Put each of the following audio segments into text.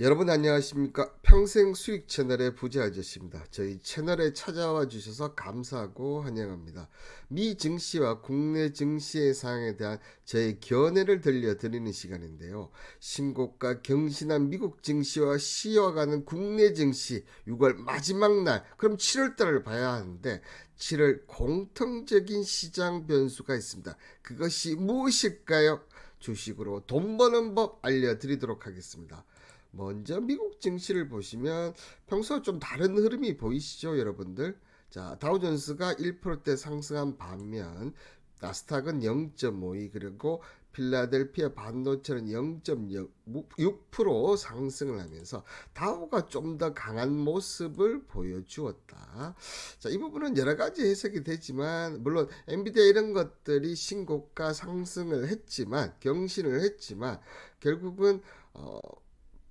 여러분 안녕하십니까? 평생 수익 채널의 부자 아저씨입니다. 저희 채널에 찾아와 주셔서 감사하고 환영합니다. 미 증시와 국내 증시의 상황에 대한 저의 견해를 들려드리는 시간인데요. 신고가 경신한 미국 증시와 시어가는 국내 증시 6월 마지막 날, 그럼 7월 달을 봐야 하는데 7월 공통적인 시장 변수가 있습니다. 그것이 무엇일까요? 주식으로 돈 버는 법 알려드리도록 하겠습니다. 먼저 미국 증시를 보시면 평소와 좀 다른 흐름이 보이시죠, 여러분들? 자, 다우존스가 1%대 상승한 반면 나스닥은 0.52 그리고 필라델피아 반도체는 0.6% 상승을 하면서 다우가 좀 더 강한 모습을 보여주었다. 자, 이 부분은 여러 가지 해석이 되지만 물론 엔비디아 이런 것들이 신고가 상승을 했지만 경신을 했지만 결국은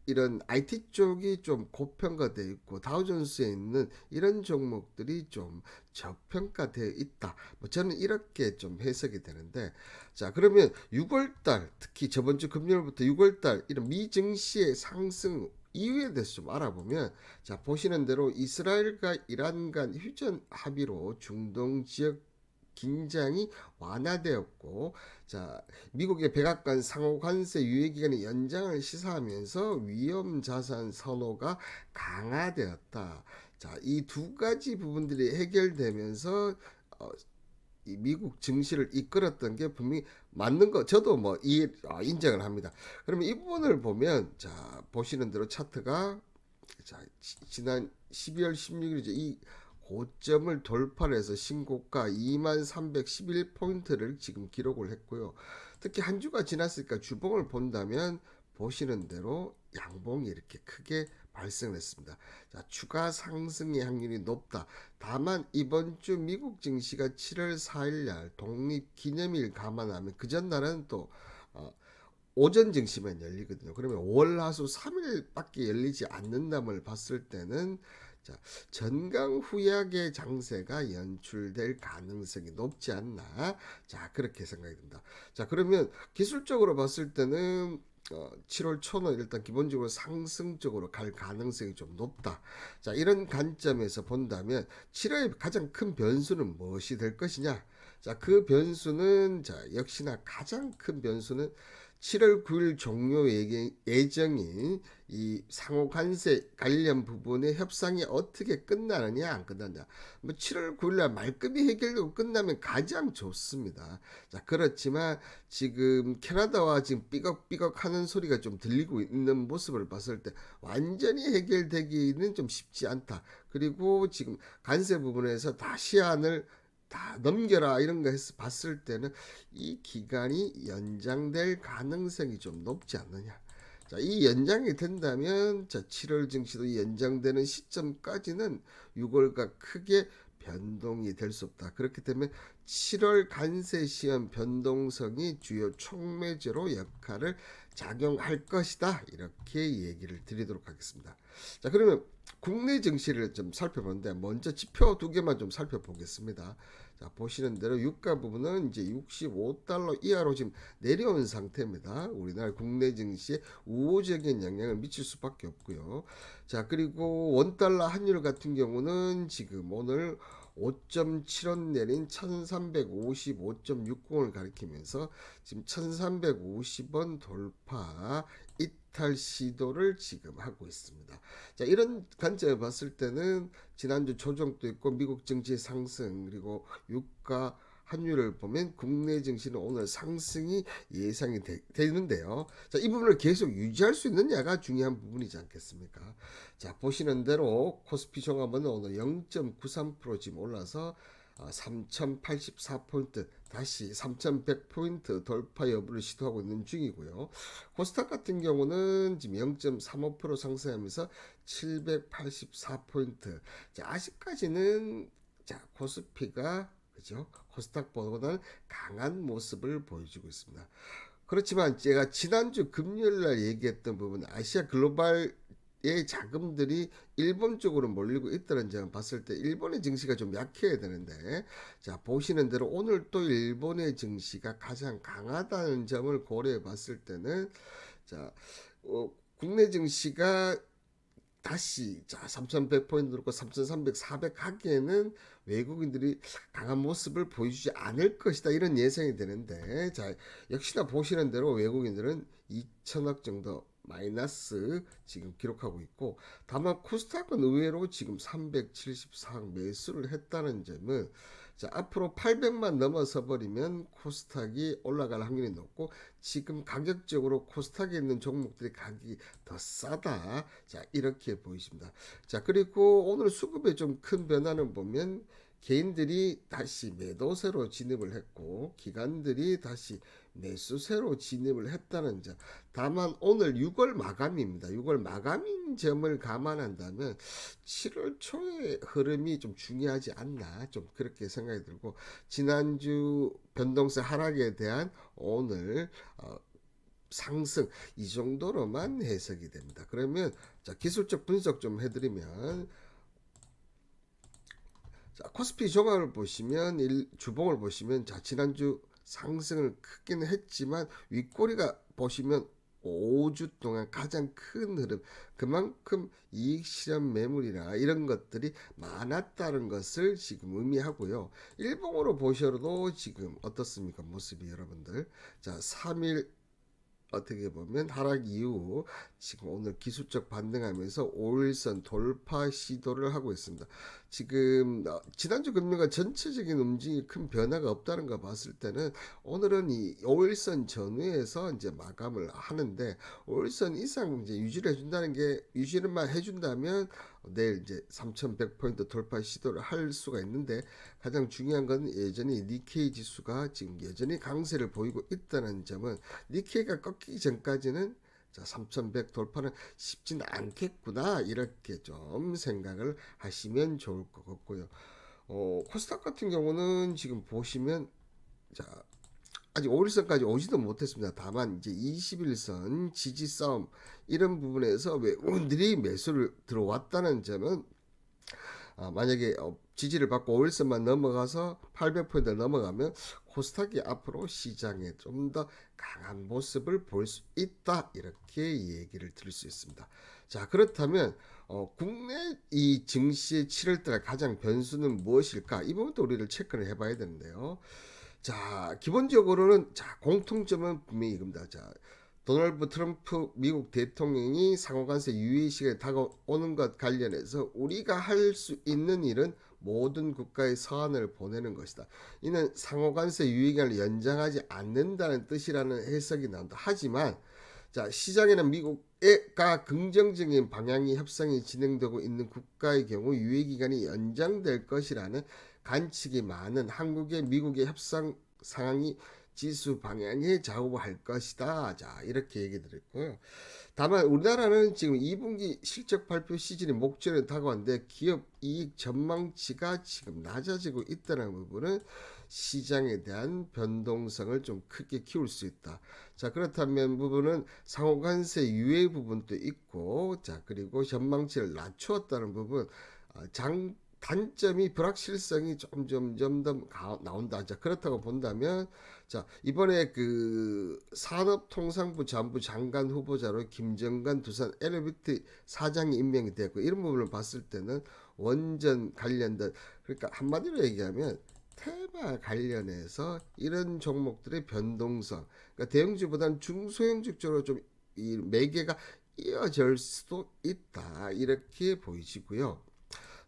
이런 IT 쪽이 좀 고평가되어 있고 다우존스에 있는 이런 종목들이 좀 저평가되어 있다. 뭐 저는 이렇게 좀 해석이 되는데, 자 그러면 6월달 특히 저번 주 금요일부터 6월달 이런 미 증시의 상승 이유에 대해서 좀 알아보면, 자 보시는 대로 이스라엘과 이란 간 휴전 합의로 중동 지역 긴장이 완화되었고, 자 미국의 백악관 상호 관세 유예 기간의 연장을 시사하면서 위험 자산 선호가 강화되었다. 자, 이 두 가지 부분들이 해결되면서 이 미국 증시를 이끌었던 게 분명히 맞는 거 저도 뭐 인정을 합니다. 그러면 이 부분을 보면, 자 보시는 대로 차트가, 자 지난 12월 16일이죠. 이 고점을 돌파를 해서 신고가 2311포인트를 지금 기록을 했고요. 특히 한 주가 지났으니까 주봉을 본다면 보시는 대로 양봉이 이렇게 크게 발생을 했습니다. 자, 추가 상승의 확률이 높다. 다만 이번 주 미국 증시가 7월 4일 날 독립기념일 감안하면 그 전날은 또 어, 오전 증시만 열리거든요. 그러면 월, 화, 수 3일밖에 열리지 않는다을 봤을 때는, 자, 전강 후약의 장세가 연출될 가능성이 높지 않나. 자, 그렇게 생각이 듭니다. 자, 그러면 기술적으로 봤을 때는 7월 초는 일단 기본적으로 상승적으로 갈 가능성이 좀 높다. 자, 이런 관점에서 본다면 7월의 가장 큰 변수는 무엇이 될 것이냐? 자, 그 변수는, 자, 역시나 가장 큰 변수는 7월 9일 종료 예정인 이 상호 관세 관련 부분의 협상이 어떻게 끝나느냐 안 끝나냐. 뭐 7월 9일날 말끔히 해결되고 끝나면 가장 좋습니다. 자, 그렇지만 지금 캐나다와 지금 삐걱삐걱 하는 소리가 좀 들리고 있는 모습을 봤을 때 완전히 해결되기는 좀 쉽지 않다. 그리고 지금 관세 부분에서 다 시한을 다 넘겨라 이런 거 해서 봤을 때는 이 기간이 연장될 가능성이 좀 높지 않느냐. 자, 이 연장이 된다면, 자 7월 증시도 이 연장되는 시점까지는 6월과 크게 변동이 될 수 없다. 그렇기 때문에 7월 관세 시험 변동성이 주요 촉매제로 역할을 작용할 것이다. 이렇게 얘기를 드리도록 하겠습니다. 자, 그러면 국내 증시를 좀 살펴보는데 먼저 지표 두 개만 좀 살펴보겠습니다. 자, 보시는 대로 유가 부분은 이제 65달러 이하로 지금 내려온 상태입니다. 우리나라 국내 증시에 우호적인 영향을 미칠 수밖에 없고요. 자, 그리고 원달러 환율 같은 경우는 지금 오늘 5.7원 내린 1355.60을 가리키면서 지금 1350원 돌파 이탈 시도를 지금 하고 있습니다. 자, 이런 관점에 봤을 때는 지난주 조정도 있고 미국 증시 상승 그리고 유가 환율을 보면 국내 증시는 오늘 상승이 예상이 되는데요. 자, 이 부분을 계속 유지할 수 있느냐가 중요한 부분이지 않겠습니까? 자, 보시는 대로 코스피 종합은 오늘 0.93% 지금 올라서 3084포인트 다시 3100포인트 돌파 여부를 시도하고 있는 중이고요. 코스닥 같은 경우는 지금 0.35% 상승하면서 784포인트. 자, 아직까지는, 자, 코스피가, 그죠? 코스닥보다는 강한 모습을 보여주고 있습니다. 그렇지만 제가 지난주 금요일 날 얘기했던 부분, 아시아 글로벌 의 자금들이 일본 쪽으로 몰리고 있다는 점을 봤을 때 일본의 증시가 좀 약해야 되는데, 자 보시는 대로 오늘 또 일본의 증시가 가장 강하다는 점을 고려해 봤을 때는, 자 국내 증시가 다시 자 3,100포인트 놓고 3,300, 400 가기에는 외국인들이 강한 모습을 보여주지 않을 것이다 이런 예상이 되는데 자 역시나 보시는 대로 외국인들은 2천억 정도 마이너스 지금 기록하고 있고 다만 코스닥은 의외로 지금 374억 매수를 했다는 점은 자 앞으로 800만 넘어서 버리면 코스닥이 올라갈 확률이 높고 지금 가격적으로 코스닥에 있는 종목들이 가격이 더 싸다. 자, 이렇게 보이십니다. 자, 그리고 오늘 수급에 좀 큰 변화는 보면 개인들이 다시 매도세로 진입을 했고 기관들이 다시 매수세로 진입을 했다는 점. 다만 오늘 6월 마감입니다. 6월 마감인 점을 감안한다면 7월 초의 흐름이 좀 중요하지 않나 좀 그렇게 생각이 들고 지난주 변동세 하락에 대한 오늘 상승 이 정도로만 해석이 됩니다. 그러면 자 기술적 분석 좀 해드리면 자 코스피 종합을 보시면 주봉을 보시면 자 지난주 상승을 크게는 했지만 윗꼬리가 보시면 5주 동안 가장 큰 흐름 그만큼 이익 실현 매물이나 이런 것들이 많았다는 것을 지금 의미하고요. 일봉으로 보셔도 지금 어떻습니까 모습이 여러분들 자 3일 어떻게 보면 하락 이후 지금 오늘 기술적 반등하면서 5일선 돌파 시도를 하고 있습니다. 지금 지난주 금리가 전체적인 움직임이 큰 변화가 없다는 거 봤을 때는 오늘은 이 5일선 전후에서 이제 마감을 하는데 5일선 이상 이제 유지를 해준다는 게 유지를만 해준다면 내일 이제 3,100포인트 돌파 시도를 할 수가 있는데 가장 중요한 건 여전히 니케이 지수가 지금 여전히 강세를 보이고 있다는 점은 니케이가 꺾이기 전까지는 자, 3,100 돌파는 쉽지는 않겠구나 이렇게 좀 생각을 하시면 좋을 것 같고요. 코스닥 같은 경우는 지금 보시면 자 아직 5일선까지 오지도 못했습니다. 다만 이제 21선 지지 싸움 이런 부분에서 외국인들이 매수를 들어왔다는 점은 만약에 지지를 받고 5일선만 넘어가서 800포인트 넘어가면 코스닥이 앞으로 시장에 좀 더 강한 모습을 볼 수 있다 이렇게 얘기를 드릴 수 있습니다. 자 그렇다면 국내 이 증시의 7월달 가장 변수는 무엇일까 이 부분도 우리를 체크를 해봐야 되는데요. 자 기본적으로는 자 공통점은 분명히 이겁니다. 자 도널드 트럼프 미국 대통령이 상호간세 유예 시간에 다가오는 것 관련해서 우리가 할 수 있는 일은 모든 국가의 서한을 보내는 것이다. 이는 상호간세 유예 기간을 연장하지 않는다는 뜻이라는 해석이 나온다. 하지만 자 시장에는 미국과 긍정적인 방향이 협상이 진행되고 있는 국가의 경우 유예 기간이 연장될 것이라는 관측이 많은 한국의 미국의 협상 상황이 지수 방향에 좌우할 것이다. 자, 이렇게 얘기 드렸고요. 다만 우리나라는 지금 2분기 실적 발표 시즌이 목전에 다가왔는데 기업 이익 전망치가 지금 낮아지고 있다는 부분은 시장에 대한 변동성을 좀 크게 키울 수 있다. 자, 그렇다면 부분은 상호간세 유예 부분도 있고, 자, 그리고 전망치를 낮추었다는 부분, 단점이 불확실성이 점점 더 나온다. 자, 그렇다고 본다면 자, 이번에 그 산업통상부 장부 장관 후보자로 김정관 두산 엘리베이터 사장이 임명이 됐고 이런 부분을 봤을 때는 원전 관련된 그러니까 한마디로 얘기하면 테마 관련해서 이런 종목들의 변동성 그러니까 대형주보다는 중소형주 쪽으로 좀 이 매개가 이어질 수도 있다. 이렇게 보이시고요.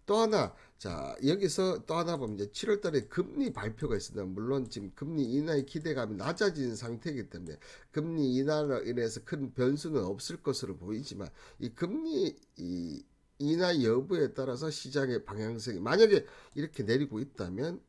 또 하나, 자, 여기서 또 하나 보면 이제 7월 달에 금리 발표가 있습니다. 물론 지금 금리 인하의 기대감이 낮아진 상태이기 때문에 금리 인하로 인해서 큰 변수는 없을 것으로 보이지만 이 금리 인하 여부에 따라서 시장의 방향성이 만약에 이렇게 내리고 있다면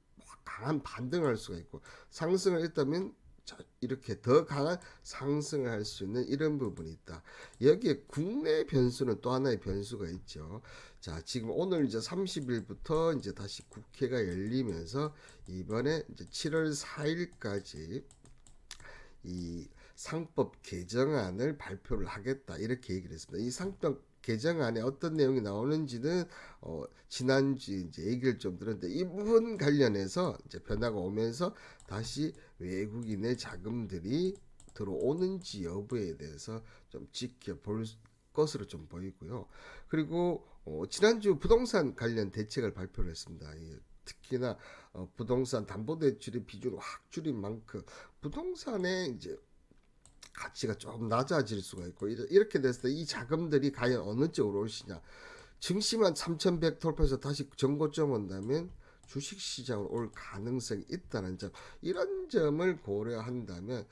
강한 반등을 할 수가 있고 상승을 했다면 자, 이렇게 더 강한 상승을 할 수 있는 이런 부분이 있다. 여기에 국내 변수는 또 하나의 변수가 있죠. 자, 지금 오늘 이제 30일부터 이제 다시 국회가 열리면서 이번에 이제 7월 4일까지 이 상법 개정안을 발표를 하겠다 이렇게 얘기를 했습니다. 이 상법 개정안에 어떤 내용이 나오는지는 지난주 이제 얘기를 좀 들었는데 이 부분 관련해서 이제 변화가 오면서 다시 외국인의 자금들이 들어오는지 여부에 대해서 좀 지켜볼 것으로 좀 보이고요. 그리고 지난주 부동산 관련 대책을 발표를 했습니다. 특히나 부동산 담보대출의 비중을 확 줄인 만큼 부동산의 이제 가치가 좀 낮아질 수가 있고, 이렇게 됐을 때 이 자금들이 과연 어느 쪽으로 오시냐. 증시만 3,100 돌파해서 다시 전고점 온다면 주식시장으로 올 가능성이 있다는 점, 이런 점을 고려한다면,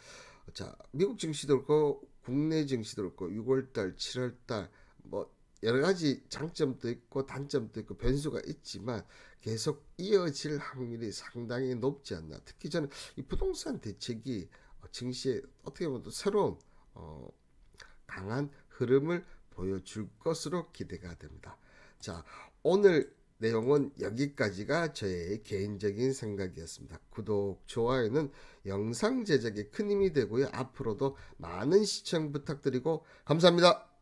자, 미국 증시도 그렇고 국내 증시도 그렇고 6월달 7월달 뭐 여러 가지 장점도 있고 단점도 있고 변수가 있지만 계속 이어질 확률이 상당히 높지 않나. 특히 저는 이 부동산 대책이 증시에 어떻게 보면 또 새로운 어, 강한 흐름을 보여줄 것으로 기대가 됩니다. 자, 오늘 내용은 여기까지가 저의 개인적인 생각이었습니다. 구독, 좋아요는 영상 제작에 큰 힘이 되고요. 앞으로도 많은 시청 부탁드리고 감사합니다.